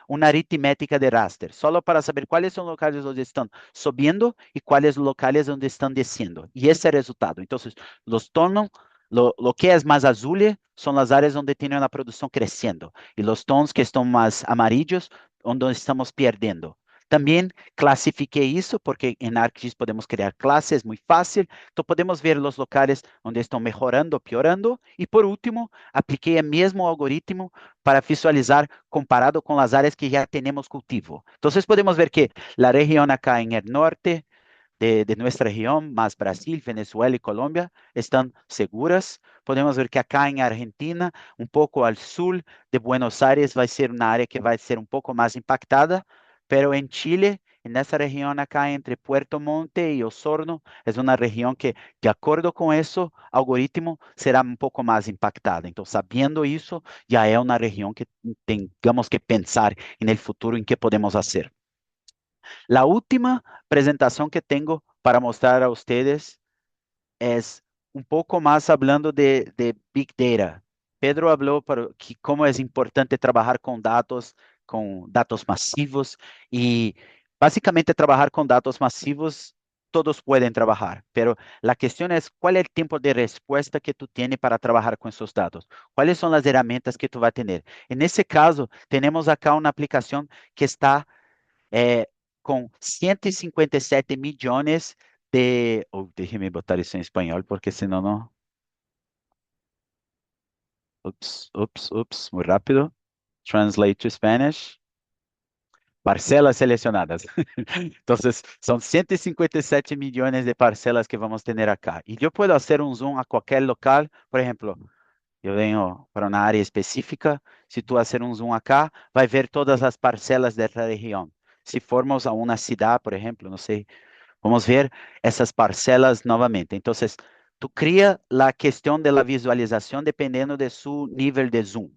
uma aritmética de raster, só para saber quais são os locais onde estão subindo e quais os locais onde estão descendo. E esse é o resultado. Então, os tons, lo que é mais azul são as áreas onde tem a produção crescendo. E os tons que estão mais amarillos, onde estamos perdendo. Também classifiquei isso, porque em ArcGIS podemos criar classes, muito fácil. Então, podemos ver os locais onde estão melhorando ou piorando. E, por último, apliquei o mesmo algoritmo para visualizar comparado com as áreas que já temos cultivo. Então, podemos ver que a região acá em el norte de nossa região, mais Brasil, Venezuela e Colômbia, estão seguras. Podemos ver que acá em Argentina, um pouco ao sul de Buenos Aires, vai ser uma área que vai ser um pouco mais impactada. Pero en Chile, en esa región acá entre Puerto Montt y Osorno, es una región que, de acuerdo con eso, algoritmo será un poco más impactada. Entonces, sabiendo eso, ya es una región que tengamos que pensar en el futuro en qué podemos hacer. La última presentación que tengo para mostrar a ustedes es un poco más hablando de Big Data. Pedro habló para que cómo es importante trabajar con datos masivos y básicamente trabajar con datos masivos, todos pueden trabajar, pero la cuestión es cuál es el tiempo de respuesta que tú tienes para trabajar con esos datos, cuáles son las herramientas que tú vas a tener. En ese caso, tenemos acá una aplicación que está con 157 millones de... Oh, déjeme botar isso em espanhol, porque senão não... Ups, muy rápido. Translate to Spanish. Parcelas selecionadas. Entonces, son 157 millones de parcelas que vamos a tener acá. Y yo puedo hacer un zoom a cualquier local. Por ejemplo, yo vengo para una área específica. Si tú hacer un zoom acá, vai ver todas las parcelas de la región. Si formos a una ciudad, por ejemplo, no sé, vamos ver essas parcelas novamente. Então, tu cria a questão da visualização dependendo de seu nível de zoom.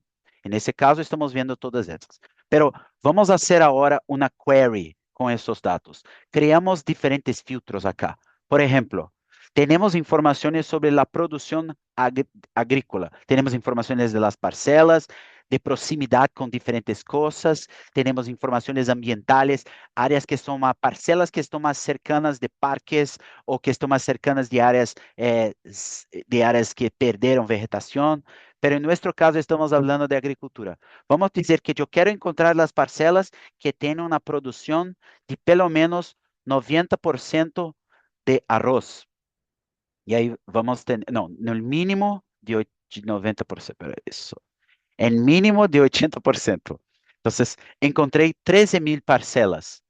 En ese caso, estamos viendo todas estas. Pero vamos a hacer ahora una query con estos datos. Creamos diferentes filtros acá. Por ejemplo, tenemos informaciones sobre la producción agrícola. Tenemos informaciones de las parcelas, de proximidad con diferentes cosas. Tenemos informaciones ambientales, áreas que son más, parcelas que están más cercanas de parques o que están más cercanas de áreas que perderam vegetação, pero en nuestro caso estamos hablando de agricultura. Vamos a decir que yo quiero encontrar las parcelas que tienen una producción de pelo menos 90% de arroz. Y ahí vamos a tener, no, no, el mínimo de 90%, pero eso, el mínimo de 80%. Entonces, encontrei 13.000 parcelas.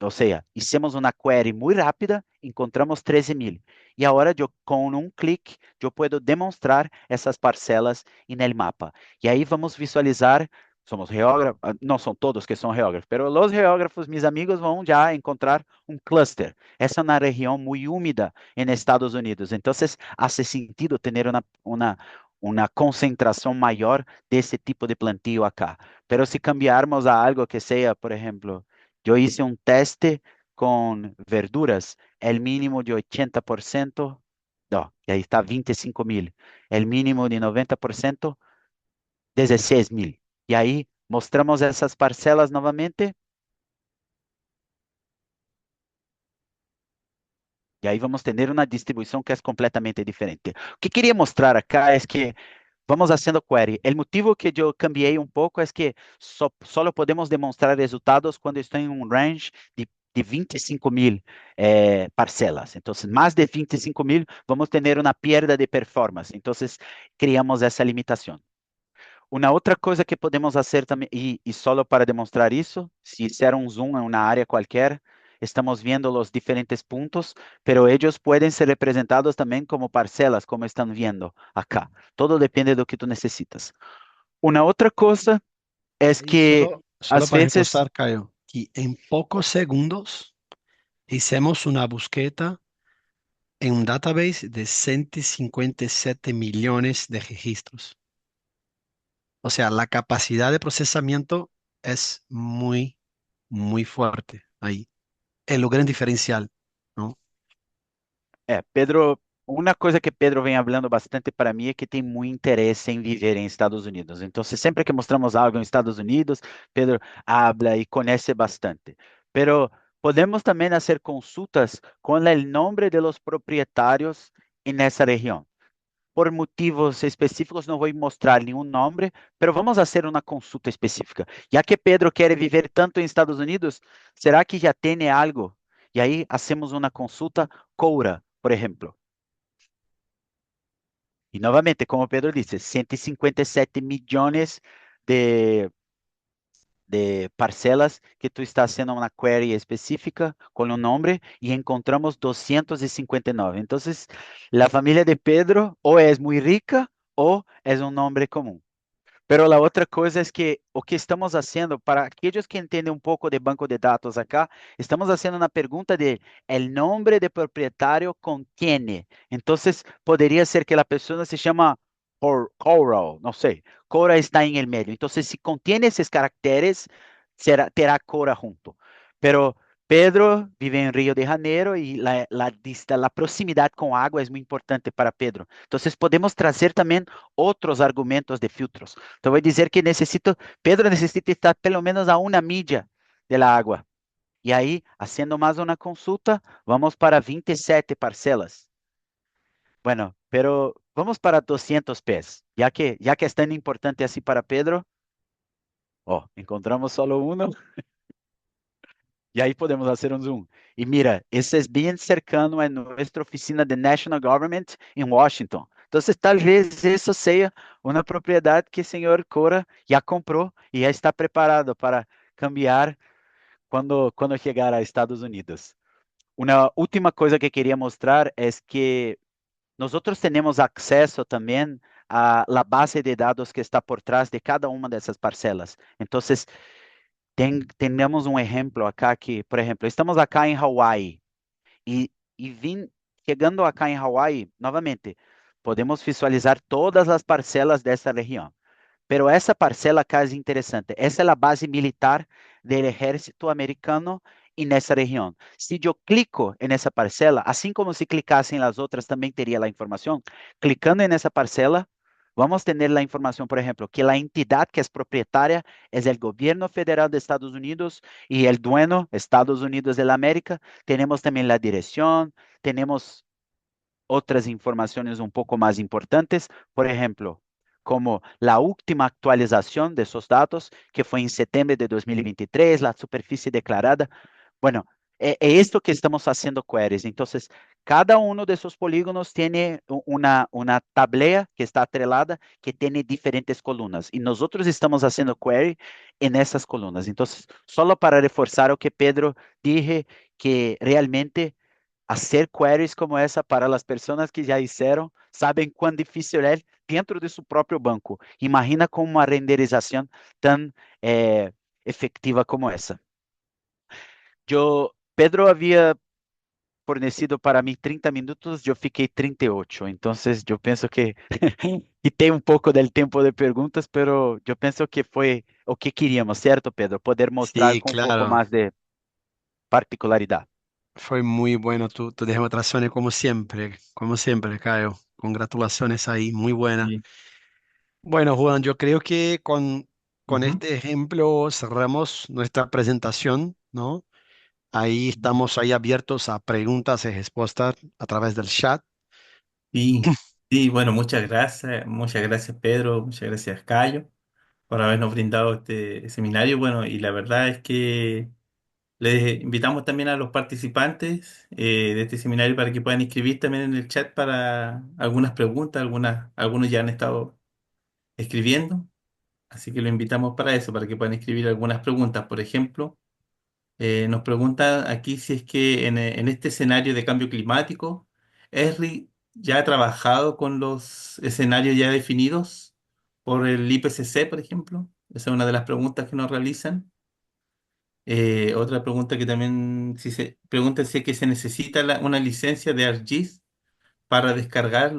Ou seja, hicimos uma query muito rápida, encontramos 13.000. E agora, com um clique, eu posso demonstrar essas parcelas no mapa. E aí vamos visualizar, somos geógrafos, não são todos que são geógrafos, mas os geógrafos, meus amigos, vão já encontrar um cluster. Essa é uma região muito úmida nos Estados Unidos. Então, faz sentido ter uma concentração maior desse tipo de plantio acá. Pero se cambiarmos a algo que seja, por exemplo, yo hice un teste con verduras, el mínimo de 80%, no, y ahí está 25.000, el mínimo de 90%, 16.000. Y ahí mostramos esas parcelas nuevamente. Y ahí vamos a tener una distribución que es completamente diferente. Lo que quería mostrar acá es que vamos haciendo query. El motivo que yo cambié un poco es que solo podemos demostrar resultados cuando estoy en un range de 25.000 parcelas. Entonces, más de 25.000, vamos a tener una pérdida de performance. Entonces, creamos esa limitación. Una otra cosa que podemos hacer también, y solo para demostrar eso, si hiciera un zoom en una área cualquier, estamos viendo los diferentes puntos, pero ellos pueden ser representados también como parcelas, como están viendo acá. Todo depende de lo que tú necesitas. Una otra cosa es Y que solo a para veces, reforzar, Caio, que en pocos segundos hicimos una búsqueda en un database de 157 millones de registros. O sea, la capacidad de procesamiento es muy, muy fuerte ahí. Es lo gran diferencial, ¿no? Pedro, uma coisa que Pedro vem falando bastante para mim é que tem muito interesse em viver em Estados Unidos. Então, sempre que mostramos algo em Estados Unidos, Pedro habla e conhece bastante. Pero podemos também fazer consultas com o nome de los proprietários nessa região. Por motivos específicos, não vou mostrar nenhum nome, mas vamos fazer uma consulta específica. Já que Pedro quer viver tanto em Estados Unidos, será que já tem algo? E aí, hacemos uma consulta Coura, por exemplo. E novamente, como Pedro disse, 157 milhões de, de parcelas que tu está haciendo uma query específica com o nome e encontramos 259. Então, a família de Pedro ou é muito rica ou é um nome comum. Pero la otra cosa es que o que estamos haciendo, para aquellos que entienden un poco de banco de datos acá, estamos haciendo una pregunta de el nombre de propietario contiene. Entonces, podría ser que la persona se llama Coral, no sé, Cora está en el medio. Entonces, si contiene esos caracteres, terá Cora junto. Pero Pedro vive en Río de Janeiro y la proximidad con agua es muy importante para Pedro. Entonces, podemos trazer también otros argumentos de filtros. Então, vai dizer que Pedro necessita estar pelo menos a uma milha da água. E aí, haciendo mais uma consulta, vamos para 27 parcelas. Bueno, pero vamos para 200 pés. Ya que é tão importante assim para Pedro, encontramos solo uno. E aí podemos fazer um zoom. E mira, esse é bem cercano a nossa oficina de National Government em Washington. Então, talvez isso seja uma propriedade que o senhor Cora já comprou e já está preparado para cambiar quando chegar a Estados Unidos. Uma última coisa que queria mostrar é que nós temos acesso também a la base de dados que está por trás de cada uma dessas parcelas. Então, tenemos um exemplo acá que, por exemplo, estamos acá em Hawaii e chegando acá em Hawaii, novamente, podemos visualizar todas as parcelas dessa região. Pero essa parcela acá é interessante. Essa é a base militar do exército americano e nessa região. Se eu clico nessa parcela, assim como se clicasse nas outras, também teria a informação. Clicando nessa parcela, vamos ter a informação, por exemplo, que a entidade que é proprietária é o governo federal de Estados Unidos e o dueño, Estados Unidos de la América. Temos também a direção, temos outras informações um pouco mais importantes, por exemplo, como a última atualização de seus dados, que foi em setembro de 2023, a superfície declarada. Bueno, é isto que estamos fazendo queries. Então, cada um desses polígonos tem uma tabela que está atrelada, que tem diferentes colunas. E nós estamos fazendo query nessas colunas. Então, só para reforçar o que Pedro disse, que realmente hacer queries como essa para as pessoas que já hicieron, sabem quão difícil é dentro de seu próprio banco. Imagina com uma renderização tão efetiva como essa. Pedro havia fornecido para mim 30 minutos, eu fiquei 38. Então, eu penso que quitei um pouco do tempo de perguntas, pero eu penso que foi o que queríamos, certo, Pedro? Poder mostrar Sí, com um pouco claro. mais de particularidade. Fue muy bueno tu demostración como siempre, Caio. Congratulaciones ahí, muy buena. Sí. Bueno, Juan, yo creo que con Ujú. este ejemplo cerramos nuestra presentación, ¿no? Ahí estamos ahí abiertos a preguntas y respuestas a través del chat. Sí, sí, bueno, muchas gracias Pedro, muchas gracias Cayo por habernos brindado este seminario. Bueno, y la verdad es que les invitamos también a los participantes de este seminario para que puedan escribir también en el chat para algunas preguntas, algunos ya han estado escribiendo, así que lo invitamos para eso, para que puedan escribir algunas preguntas. Por ejemplo, nos pregunta aquí si es que en este escenario de cambio climático, ESRI ya ha trabajado con los escenarios ya definidos por el IPCC, por ejemplo. Esa es una de las preguntas que nos realizan. Otra pregunta que también pregunta si es que se necesita una licencia de ArcGIS para descargar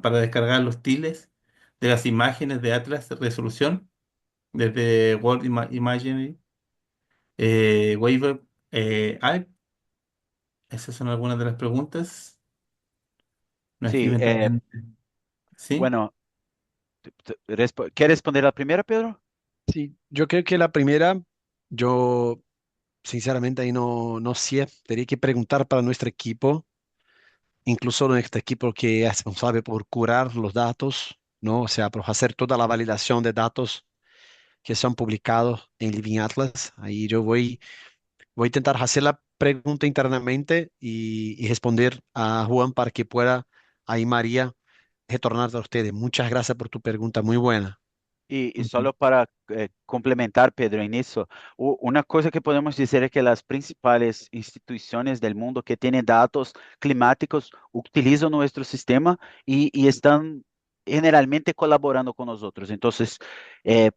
para descargar los tiles de las imágenes de Atlas de resolución desde Imagery Waiver App. Esas son algunas de las preguntas. Nos Sí, escriben también. ¿Sí? bueno, ¿quer responder a primeira, Pedro? Sí, yo creo que la primera, yo sinceramente ahí no sé, tenía que preguntar para nuestro equipo, incluso nuestro equipo que es responsable por curar los datos, ¿no? O sea, por hacer toda la validación de datos que son publicados en Living Atlas. Ahí yo voy a intentar hacer la pregunta internamente y responder a Juan para que pueda ahí María retornar a ustedes. Muchas gracias por tu pregunta, muy buena. E Ujú. só para complementar, Pedro, nisso, uma coisa que podemos dizer é que as principais instituições do mundo que têm dados climáticos utilizam nosso sistema e estão generalmente colaborando com nós outros. Então,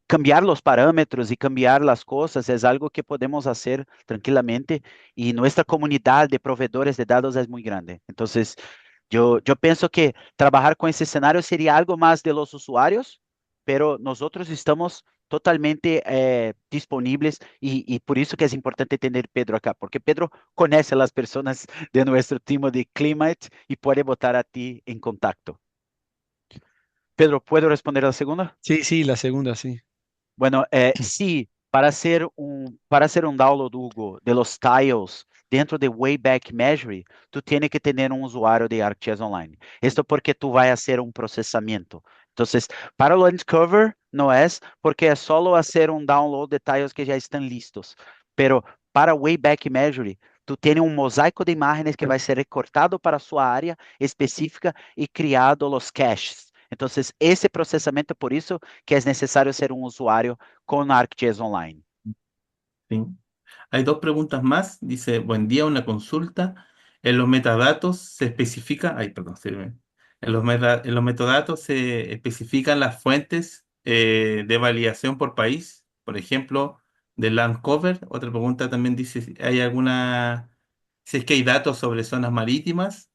cambiar os parâmetros e cambiar as coisas é algo que podemos fazer tranquilamente e nossa comunidade de provedores de dados é muito grande. Então, eu penso que trabalhar com esse cenário seria algo mais de los usuários, pero nosotros estamos totalmente disponibles y por eso que es importante tener Pedro acá, porque Pedro conoce a las personas de nuestro team de Climate y puede botar a ti en contacto. Pedro, ¿puedo responder a la segunda? Sí, sí, la segunda, sí. Bueno, sí, para hacer un download, Hugo, de los tiles dentro de Wayback Measure, tú tienes que tener un usuario de ArcGIS Online. Esto porque tú vas a hacer un procesamiento. Entonces, para o Uncover no es porque es solo hacer un download de tiles que ya están listos. Pero para Wayback Measure, tú tienes un mosaico de imágenes que vai ser recortado para su área específica y criado los caches. Entonces, ese procesamiento, por eso que es necesario ser un usuario con ArcGIS Online. Sí. Hay dos preguntas más. Dice, buen día, una consulta. En los metadatos se especifica, ay, perdón, sirve. En los metadatos se especifican las fuentes de validación por país. Por ejemplo, de land cover. Otra pregunta también dice si hay si es que hay datos sobre zonas marítimas.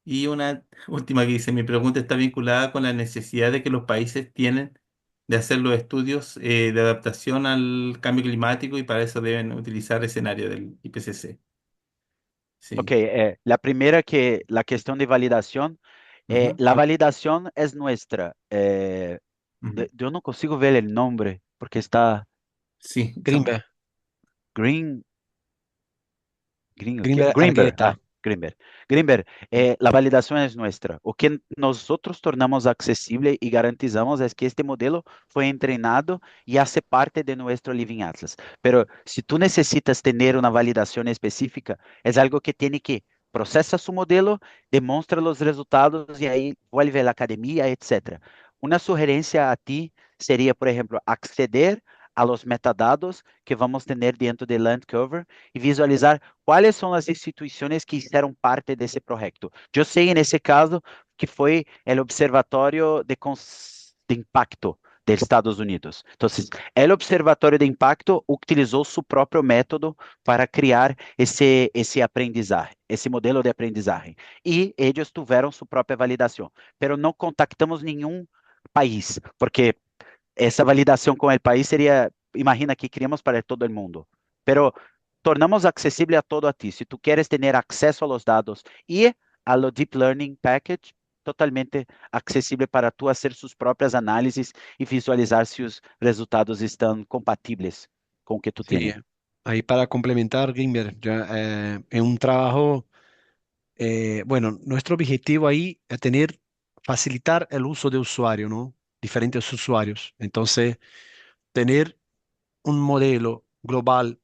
Y una última que dice, mi pregunta está vinculada con la necesidad de que los países tienen de hacer los estudios de adaptación al cambio climático y para eso deben utilizar escenario del IPCC. Ok, Sí. la primera que la cuestión de validación, Ujú, la validación es nuestra. ujú. Yo no consigo ver el nombre porque está Sí, Greenberg, Green. Greenberg Greenberg, Argueta. Greenberg. Greenberg, la validación es nuestra. O que nosotros tornamos accesible y garantizamos es que este modelo fue entrenado y hace parte de nuestro Living Atlas. Pero si tú necesitas tener una validación específica, es algo que tiene que procesar su modelo, demuestra los resultados y ahí vuelve a la academia, etcétera. Una sugerencia a ti sería, por ejemplo, acceder a los metadados que vamos a tener dentro de Landcover y visualizar cuáles são as instituições que fizeram parte desse projeto. Eu sei, nesse caso, que foi o Observatório de Impacto de Estados Unidos. Então, o Observatório de Impacto utilizou seu próprio método para criar esse aprendizagem, esse modelo de aprendizagem. E eles tiveram sua própria validação. Mas não contactamos nenhum país, porque essa validação com o país seria, imagina que criamos para todo o mundo. Pero tornamos acessível a todo a ti. Se tu queres ter acesso a los dados e a lo Deep Learning Package, totalmente acessível para tu fazer suas próprias análises e visualizar se os resultados estão compatíveis com o que tu Sí, tienes. ahí para complementar, Greenberg, ya, en un trabajo, bueno, nuestro objetivo ahí es tener, facilitar el uso de usuario, ¿no? Diferentes usuarios. Entonces, tener un modelo global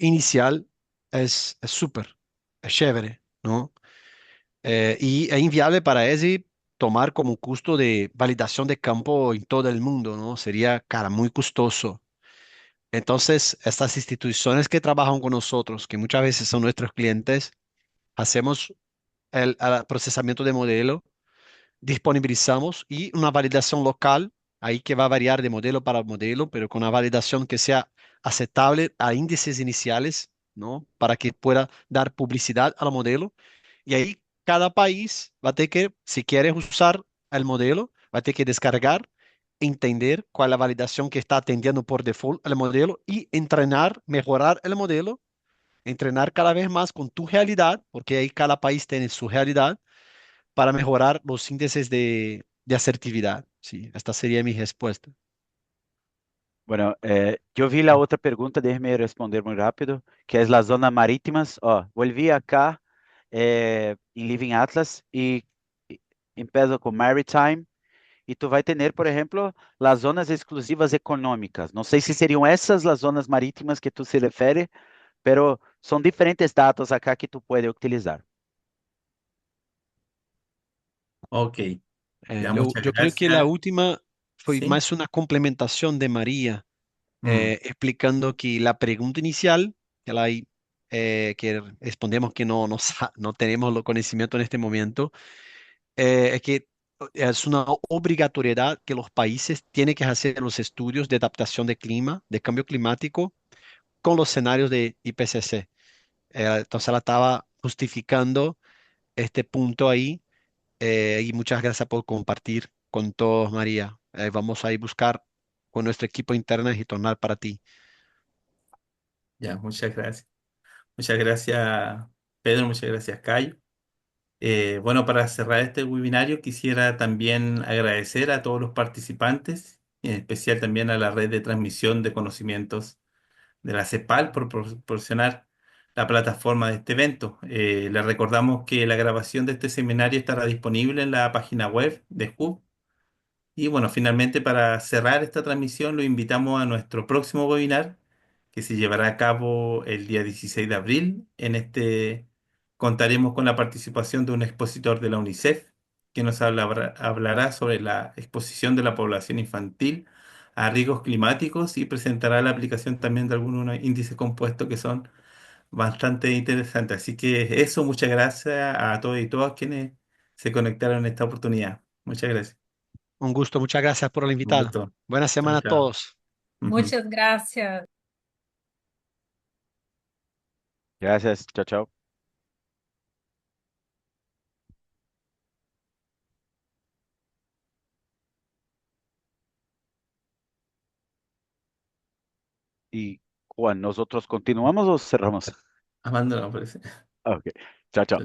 inicial es súper, es chévere, ¿no? Y es inviable para ESI tomar como costo de validación de campo en todo el mundo, ¿no? Sería, cara, muy costoso. Entonces, estas instituciones que trabajan con nosotros, que muchas veces son nuestros clientes, hacemos el procesamiento de modelo, disponibilizamos y una validación local, ahí que va a variar de modelo para modelo, pero con una validación que sea aceptable a índices iniciales, ¿no? Para que pueda dar publicidad al modelo. Y ahí cada país va a tener que, si quieres usar el modelo, va a tener que descargar, entender cuál es la validación que está atendiendo por default el modelo y entrenar, mejorar el modelo, entrenar cada vez más con tu realidad, porque ahí cada país tiene su realidad para mejorar los índices de asertividad. Sí, esta sería mi respuesta. Bueno, yo vi la otra pregunta, déjeme responder muy rápido, que es las zonas marítimas. Volví acá en Living Atlas y empiezo con Maritime. E tu vai ter, por exemplo, as zonas exclusivas econômicas. Não sei se seriam essas as zonas marítimas que tu se refere, pero são diferentes dados acá que tu pode utilizar. Ok, ya, muchas Yo creo que la gracias. última fue Sí. más una complementación de María, Mm, explicando que la pregunta inicial, que, que respondemos que no tenemos el conocimiento en este momento, es que es una obligatoriedad que los países tienen que hacer los estudios de adaptación de clima, de cambio climático, con los escenarios de IPCC. Entonces la estaba justificando este punto ahí y muchas gracias por compartir con todos, María. Vamos a ir buscar con nuestro equipo interno y tornar para ti. ya, muchas gracias. Muchas gracias, Pedro, muchas gracias, Cayo. Bueno, para cerrar este webinario, quisiera también agradecer a todos los participantes, en especial también a la red de transmisión de conocimientos de la CEPAL por proporcionar la plataforma de este evento. Les recordamos que la grabación de este seminario estará disponible en la página web de HUB. Y bueno, finalmente para cerrar esta transmisión, lo invitamos a nuestro próximo webinar que se llevará a cabo el día 16 de abril. En este contaremos con la participación de un expositor de la UNICEF que nos hablará sobre la exposición de la población infantil a riesgos climáticos y presentará la aplicación también de algunos índices compuestos que son bastante interesantes. Así que eso, muchas gracias a todos y todas quienes se conectaron en esta oportunidad. Muchas gracias. Un gusto, muchas gracias por la Un invitada. gusto. Buena Chao, semana a chao. todos. Ujú. Muchas gracias. Gracias, tchau, tchau. y Juan, ¿nosotros continuamos o cerramos? Amanda, no parece. Ok, chao, chao.